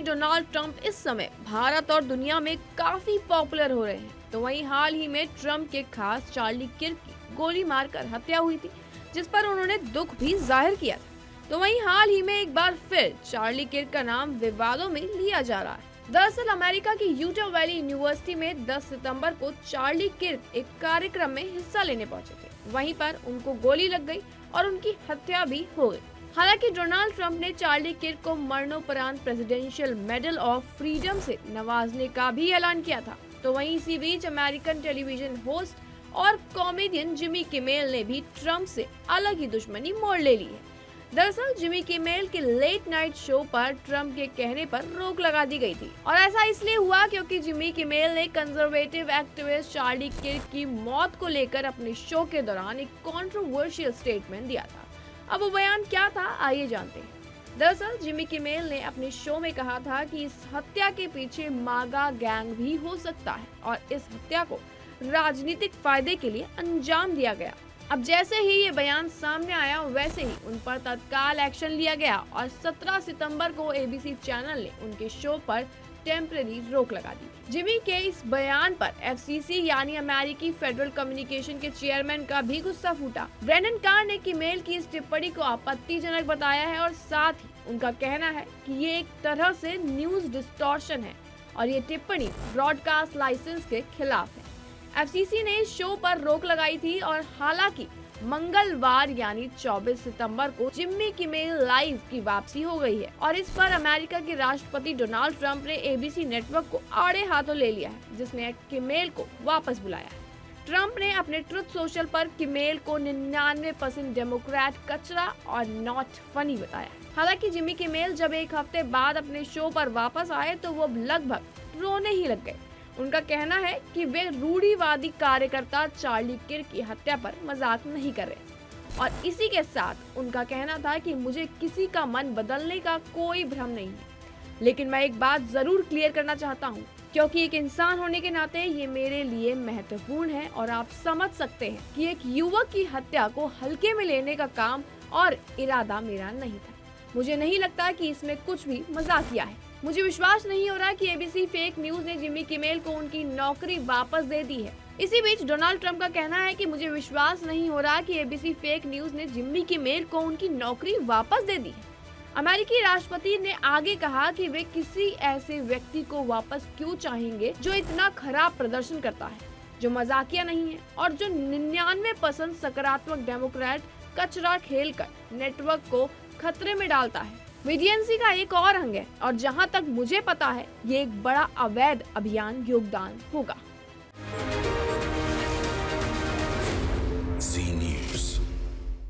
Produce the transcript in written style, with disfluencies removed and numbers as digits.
Donald Trump इस समय भारत और दुनिया में काफी पॉपुलर हो रहे हैं, तो वहीं हाल ही में ट्रंप के खास चार्ली किर्क की गोली मारकर हत्या हुई थी, जिस पर उन्होंने दुख भी जाहिर किया था। तो वहीं हाल ही में एक बार फिर चार्ली किर्क का नाम विवादों में लिया जा रहा है। दरअसल अमेरिका की यूटा वैली यूनिवर्सिटी में 10 सितंबर को चार्ली किर्क एक कार्यक्रम में हिस्सा लेने पहुंचे थे। वहीं पर उनको गोली लग गई और उनकी हत्या भी हो गई। हालांकि डोनाल्ड ट्रंप ने चार्ली किर्क को मरणोपरांत प्रेसिडेंशियल मेडल ऑफ फ्रीडम से नवाजने का भी ऐलान किया था। तो वहीं इसी बीच अमेरिकन टेलीविजन होस्ट और कॉमेडियन जिमी किमेल ने भी ट्रंप से अलग ही दुश्मनी मोड़ ले ली है। दरअसल जिमी किमेल के लेट नाइट शो पर ट्रंप के कहने पर रोक लगा दी गई थी, और ऐसा इसलिए हुआ क्योंकि जिमी किमेल ने कंजर्वेटिव एक्टिविस्ट चार्ली किर्क की मौत को लेकर अपने शो के दौरान एक कंट्रोवर्शियल स्टेटमेंट दिया था। अब वो बयान क्या था, आइए जानते हैं। दरअसल जिमी किमेल ने अपने शो में कहा था कि इस हत्या के पीछे मागा गैंग भी हो सकता है और इस हत्या को राजनीतिक फायदे के लिए अंजाम दिया गया। अब जैसे ही ये बयान सामने आया, वैसे ही उन पर तत्काल एक्शन लिया गया और 17 सितंबर को एबीसी चैनल ने उनके शो पर टेम्परेरी रोक लगा दी। जिमी के इस बयान पर एफसीसी यानी अमेरिकी फेडरल कम्युनिकेशन के चेयरमैन का भी गुस्सा फूटा। ब्रेंडन कार ने किमेल की इस टिप्पणी को आपत्तिजनक बताया है और साथ ही उनका कहना है कि ये एक तरह से न्यूज डिस्टॉर्शन है और ये टिप्पणी ब्रॉडकास्ट लाइसेंस के खिलाफ है। एफसीसी ने इस शो पर रोक लगाई थी और हालांकि मंगलवार यानी 24 सितंबर को जिम्मी किमेल लाइव की वापसी हो गई है और इस पर अमेरिका के राष्ट्रपति डोनाल्ड ट्रंप ने एबीसी नेटवर्क को आड़े हाथों ले लिया है, जिसने किमेल को वापस बुलाया है। ट्रंप ने अपने ट्रुथ सोशल पर किमेल को 99% डेमोक्रेट कचरा और नॉट फनी बताया। हालांकि जिम्मी किमेल जब एक हफ्ते बाद अपने शो पर वापस आए तो वो लगभग रोने ही लग गए। उनका कहना है कि वे रूढ़िवादी कार्यकर्ता चार्ली किर्क की हत्या पर मजाक नहीं कर रहे और इसी के साथ उनका कहना था कि मुझे किसी का मन बदलने का कोई भ्रम नहीं है, लेकिन मैं एक बात जरूर क्लियर करना चाहता हूँ, क्योंकि एक इंसान होने के नाते ये मेरे लिए महत्वपूर्ण है और आप समझ सकते हैं कि एक युवक की हत्या को हल्के में लेने का काम और इरादा मेरा नहीं था। मुझे नहीं लगता कि इसमें कुछ भी मजाकिया है। मुझे विश्वास नहीं हो रहा कि एबीसी फेक न्यूज ने जिमी किमेल को उनकी नौकरी वापस दे दी है। इसी बीच डोनाल्ड ट्रंप का कहना है कि मुझे विश्वास नहीं हो रहा कि एबीसी फेक न्यूज ने जिमी किमेल को उनकी नौकरी वापस दे दी है। अमेरिकी राष्ट्रपति ने आगे कहा कि वे किसी ऐसे व्यक्ति को वापस क्यों चाहेंगे जो इतना खराब प्रदर्शन करता है, जो मजाकिया नहीं है और जो 99% सकारात्मक डेमोक्रेट कचरा खेलकर नेटवर्क को खतरे में डालता है। वीडियंसी का एक और अंग है और जहां तक मुझे पता है ये एक बड़ा अवैध अभियान योगदान होगा। Z News.